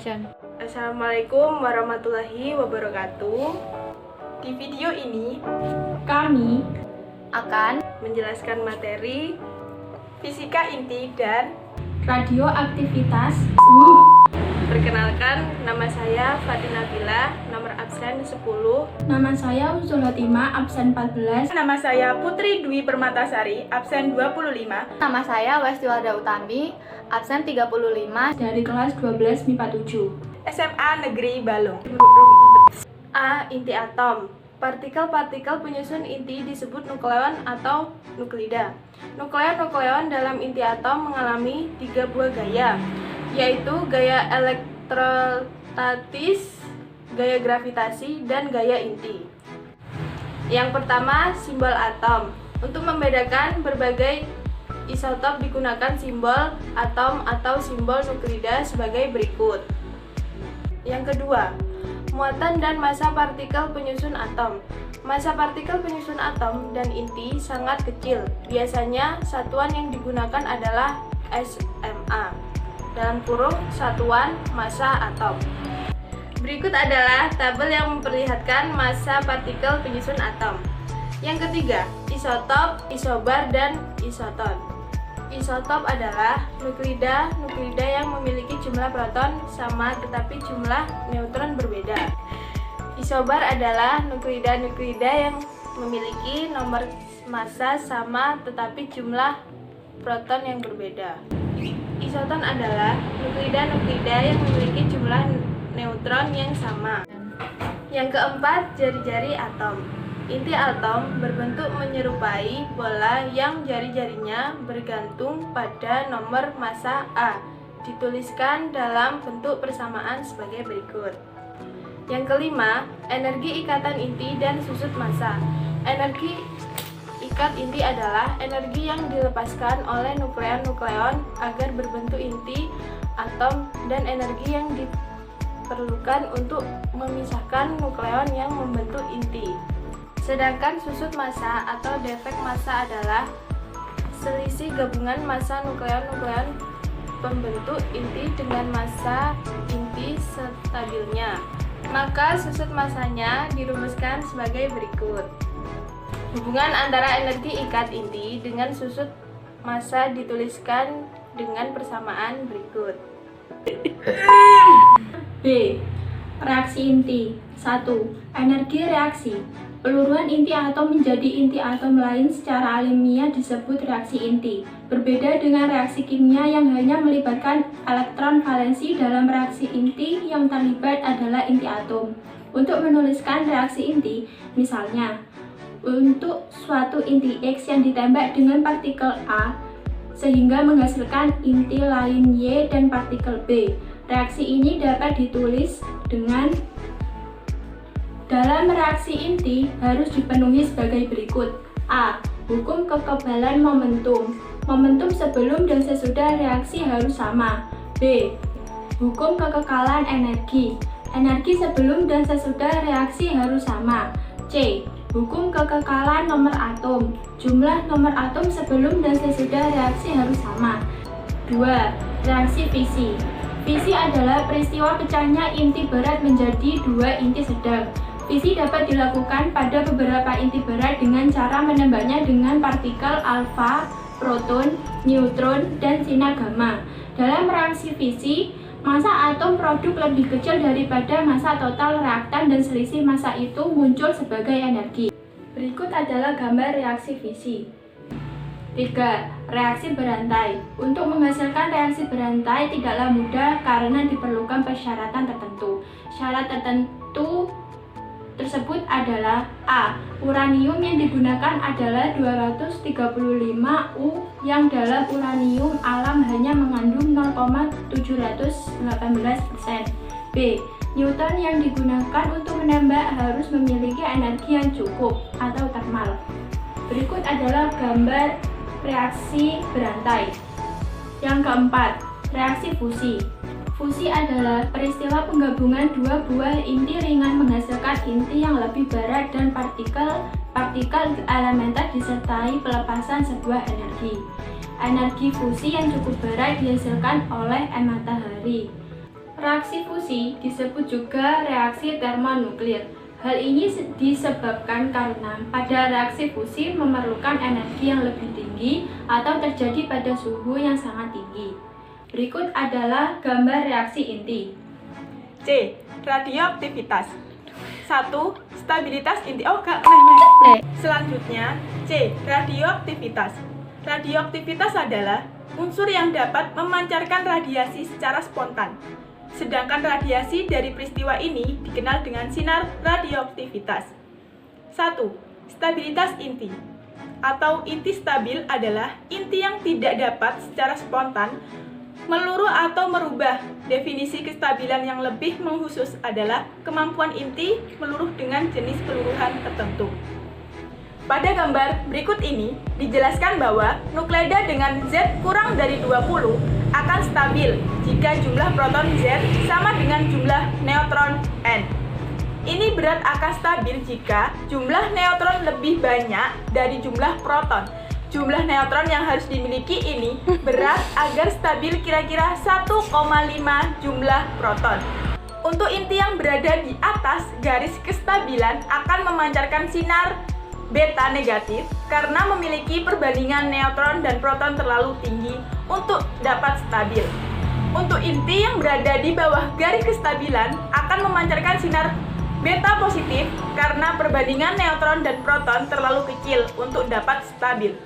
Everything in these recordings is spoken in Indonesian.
absen. Assalamualaikum warahmatullahi wabarakatuh. Di video ini Kami akan menjelaskan materi fisika inti dan radioaktivitas. perkenalkan, nama saya Fatina Bila, nomor absen 10. Nama saya Usul Hatima, absen 14. Nama saya Putri Dwi Permatasari, absen 25. Nama saya Westiwalda Utami, absen 35. Dari kelas 12 MIPA 7. SMA Negeri Balong. A. Inti atom. Partikel-partikel penyusun inti disebut nukleon atau nuklida. Nukleon dalam inti atom mengalami 3 buah gaya, yaitu gaya elektrostatis, gaya gravitasi, dan gaya inti. Yang pertama, simbol atom. Untuk membedakan berbagai isotop digunakan simbol atom atau simbol nuklida sebagai berikut. Yang kedua, muatan dan massa partikel penyusun atom. Massa partikel penyusun atom dan inti sangat kecil. Biasanya satuan yang digunakan adalah SMA, dalam kurung satuan massa atom. Berikut adalah tabel yang memperlihatkan massa partikel penyusun atom. Yang ketiga, isotop, isobar, dan isoton. Isotop adalah nuklida yang memiliki jumlah proton sama tetapi jumlah neutron berbeda. Isobar adalah nuklida yang memiliki nomor massa sama tetapi jumlah proton yang berbeda. Isoton adalah nuklida yang memiliki jumlah neutron yang sama. Yang keempat, jari-jari atom. Inti atom berbentuk menyerupai bola yang jari-jarinya bergantung pada nomor massa A. Dituliskan dalam bentuk persamaan sebagai berikut. Yang kelima, energi ikatan inti dan susut massa. Energi ikat inti adalah energi yang dilepaskan oleh nukleon agar berbentuk inti atom dan energi yang diperlukan untuk memisahkan nukleon yang membentuk inti. Sedangkan susut massa atau defek massa adalah selisih gabungan massa nukleon pembentuk inti dengan massa inti stabilnya. Maka susut massanya dirumuskan sebagai berikut. Hubungan antara energi ikat inti dengan susut massa dituliskan dengan persamaan berikut. B. Reaksi inti. 1. Energi reaksi. Peluruhan inti atom menjadi inti atom lain secara alamiah disebut reaksi inti. Berbeda dengan reaksi kimia yang hanya melibatkan elektron valensi, dalam reaksi inti yang terlibat adalah inti atom. Untuk menuliskan reaksi inti, misalnya, untuk suatu inti X yang ditembak dengan partikel A sehingga menghasilkan inti lain Y dan partikel B. Reaksi ini dapat ditulis dengan dalam reaksi inti harus dipenuhi sebagai berikut. A. Hukum kekebalan momentum. Momentum sebelum dan sesudah reaksi harus sama. B. Hukum kekekalan energi. Energi sebelum dan sesudah reaksi harus sama. C. Hukum kekekalan nomor atom. Jumlah nomor atom sebelum dan sesudah reaksi harus sama. 2. Reaksi fisi. Fisi adalah peristiwa pecahnya inti berat menjadi 2 inti sedang. Fisi dapat dilakukan pada beberapa inti berat dengan cara menembaknya dengan partikel alfa, proton, neutron, dan sinar gamma. Dalam reaksi fisi, massa atom produk lebih kecil daripada massa total reaktan dan selisih massa itu muncul sebagai energi. Berikut adalah gambar reaksi fisi. 3. Reaksi berantai. Untuk menghasilkan reaksi berantai tidaklah mudah karena diperlukan persyaratan tertentu. Syarat tertentu tersebut adalah A. Uranium yang digunakan adalah 235U yang dalam uranium alam hanya mengandung 0,718%. B. Neutron yang digunakan untuk menembak harus memiliki energi yang cukup atau termal. Berikut adalah gambar reaksi berantai. Yang keempat, reaksi fusi. Fusi adalah peristiwa penggabungan 2 buah inti ringan menghasilkan inti yang lebih berat dan partikel elementer disertai pelepasan sebuah energi. Energi fusi yang cukup berat dihasilkan oleh matahari. Reaksi fusi disebut juga reaksi termonuklir. Hal ini disebabkan karena pada reaksi fusi memerlukan energi yang lebih tinggi atau terjadi pada suhu yang sangat tinggi. Berikut adalah gambar reaksi inti. C. Radioaktivitas. 1. Stabilitas inti. Selanjutnya, C. Radioaktivitas. Radioaktivitas adalah unsur yang dapat memancarkan radiasi secara spontan. Sedangkan radiasi dari peristiwa ini dikenal dengan sinar radioaktivitas. 1. Stabilitas inti atau inti stabil adalah inti yang tidak dapat secara spontan meluruh atau merubah. Definisi kestabilan yang lebih mengkhusus adalah kemampuan inti meluruh dengan jenis peluruhan tertentu. Pada gambar berikut ini dijelaskan bahwa nukleida dengan Z kurang dari 20 akan stabil jika jumlah proton Z sama dengan jumlah neutron N. Ini berat akan stabil jika jumlah neutron lebih banyak dari jumlah proton. Jumlah neutron yang harus dimiliki ini berat agar stabil kira-kira 1,5 jumlah proton. Untuk inti yang berada di atas garis kestabilan akan memancarkan sinar beta negatif karena memiliki perbandingan neutron dan proton terlalu tinggi untuk dapat stabil. Untuk inti yang berada di bawah garis kestabilan akan memancarkan sinar beta positif karena perbandingan neutron dan proton terlalu kecil untuk dapat stabil.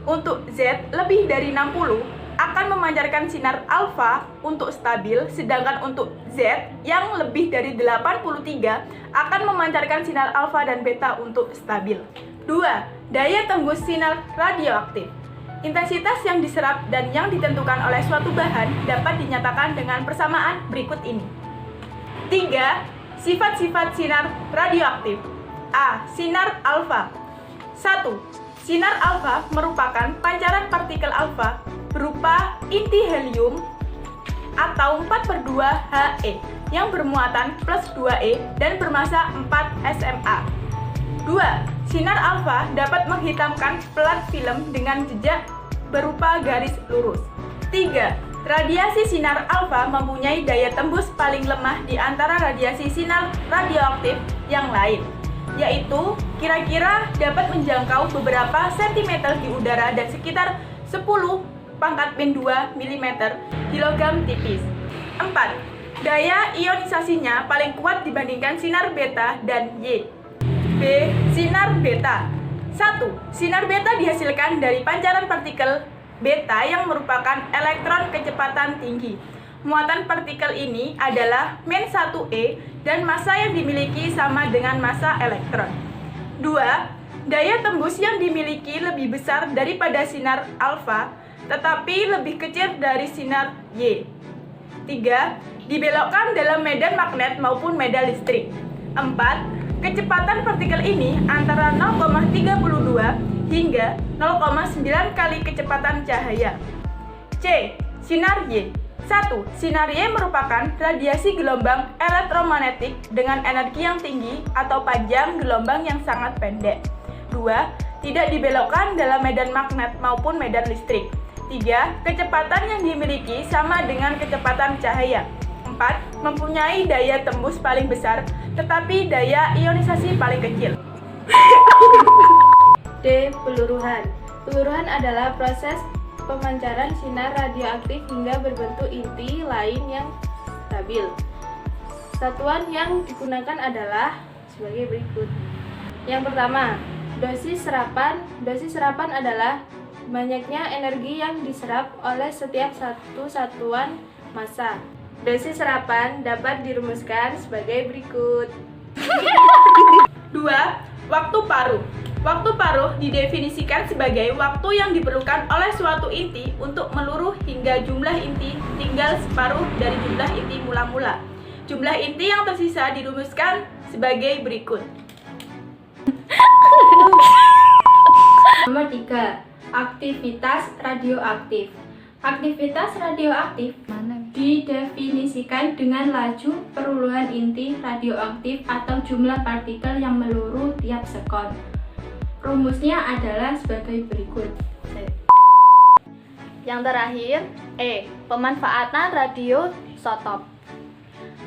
Untuk Z lebih dari 60 akan memancarkan sinar alfa untuk stabil, sedangkan untuk Z yang lebih dari 83 akan memancarkan sinar alfa dan beta untuk stabil. 2. Daya tembus sinar radioaktif. Intensitas yang diserap dan yang ditentukan oleh suatu bahan dapat dinyatakan dengan persamaan berikut ini. 3. Sifat-sifat sinar radioaktif. A. Sinar alfa. 1. Sinar alfa merupakan pancaran partikel alfa berupa inti helium atau 4/2 He yang bermuatan plus 2e dan bermassa 4 SMA. 2. Sinar alfa dapat menghitamkan pelat film dengan jejak berupa garis lurus. 3. Radiasi sinar alfa mempunyai daya tembus paling lemah di antara radiasi sinar radioaktif yang lain, yaitu kira-kira dapat menjangkau beberapa sentimeter di udara dan sekitar 10⁻²mm di logam tipis. 4. Daya ionisasinya paling kuat dibandingkan sinar beta dan Y. B. Sinar beta. 1. Sinar beta dihasilkan dari pancaran partikel beta yang merupakan elektron kecepatan tinggi. Muatan partikel ini adalah -1e dan massa yang dimiliki sama dengan massa elektron. 2. Daya tembus yang dimiliki lebih besar daripada sinar alfa, tetapi lebih kecil dari sinar Y. 3. Dibelokkan dalam medan magnet maupun medan listrik. 4. Kecepatan partikel ini antara 0,32 hingga 0,9 kali kecepatan cahaya. C. Sinar Y. 1. Sinar Y merupakan radiasi gelombang elektromagnetik dengan energi yang tinggi atau panjang gelombang yang sangat pendek. 2. Tidak dibelokkan dalam medan magnet maupun medan listrik. 3. Kecepatan yang dimiliki sama dengan kecepatan cahaya. 4. Mempunyai daya tembus paling besar tetapi daya ionisasi paling kecil. D. Peluruhan. Peluruhan adalah proses pemancaran sinar radioaktif hingga berbentuk inti lain yang stabil. Satuan yang digunakan adalah sebagai berikut. Yang pertama, dosis serapan. Dosis serapan adalah banyaknya energi yang diserap oleh setiap satu satuan massa. Dosis serapan dapat dirumuskan sebagai berikut. 2. Waktu paruh. Waktu paruh didefinisikan sebagai waktu yang diperlukan oleh suatu inti untuk meluruh hingga jumlah inti tinggal separuh dari jumlah inti mula-mula. Jumlah inti yang tersisa dirumuskan sebagai berikut. Nomor 3. Aktivitas radioaktif. Aktivitas radioaktif didefinisikan dengan laju peruluhan inti radioaktif atau jumlah partikel yang meluruh tiap sekon. Rumusnya adalah sebagai berikut. Yang terakhir, E. Pemanfaatan radioisotop.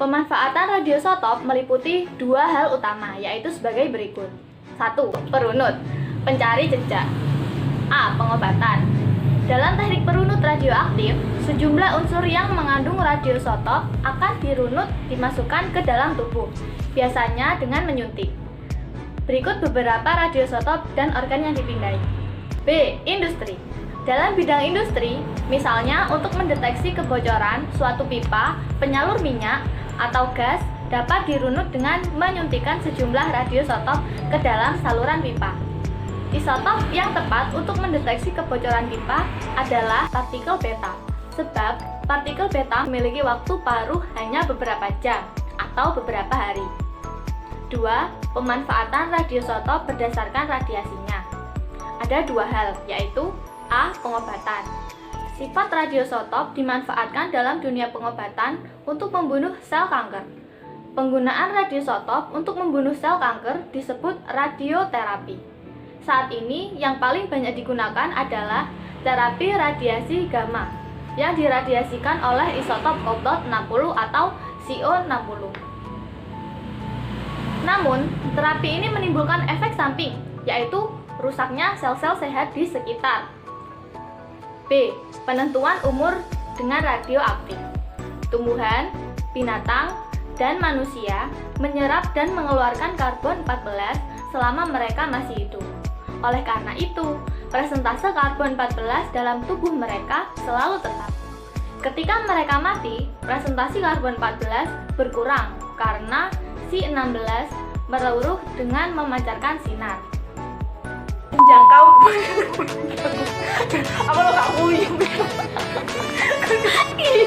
Pemanfaatan radioisotop meliputi dua hal utama, yaitu sebagai berikut. 1. Perunut, pencari jejak. A. Pengobatan. Dalam teknik perunut radioaktif, sejumlah unsur yang mengandung radioisotop akan dirunut dimasukkan ke dalam tubuh, biasanya dengan menyuntik. Berikut beberapa radioisotop dan organ yang dipindai. B. Industri. Dalam bidang industri, misalnya untuk mendeteksi kebocoran suatu pipa, penyalur minyak, atau gas dapat dirunut dengan menyuntikkan sejumlah radioisotop ke dalam saluran pipa. Isotop yang tepat untuk mendeteksi kebocoran pipa adalah partikel beta, sebab partikel beta memiliki waktu paruh hanya beberapa jam atau beberapa hari. 2. Pemanfaatan radioisotop berdasarkan radiasinya. Ada dua hal, yaitu A. Pengobatan. Sifat radioisotop dimanfaatkan dalam dunia pengobatan untuk membunuh sel kanker. Penggunaan radioisotop untuk membunuh sel kanker disebut radioterapi. Saat ini yang paling banyak digunakan adalah terapi radiasi gamma yang diradiasikan oleh isotop Cobalt 60 atau CO60. Namun, terapi ini menimbulkan efek samping, yaitu rusaknya sel-sel sehat di sekitar. B. Penentuan umur dengan radioaktif. Tumbuhan, binatang, dan manusia menyerap dan mengeluarkan karbon 14 selama mereka masih hidup. Oleh karena itu, presentase karbon 14 dalam tubuh mereka selalu tetap. Ketika mereka mati, presentasi karbon 14 berkurang karena Si-16 meluruh dengan memancarkan sinar. Menjangkau. Apa lo gak puyeng? Iya.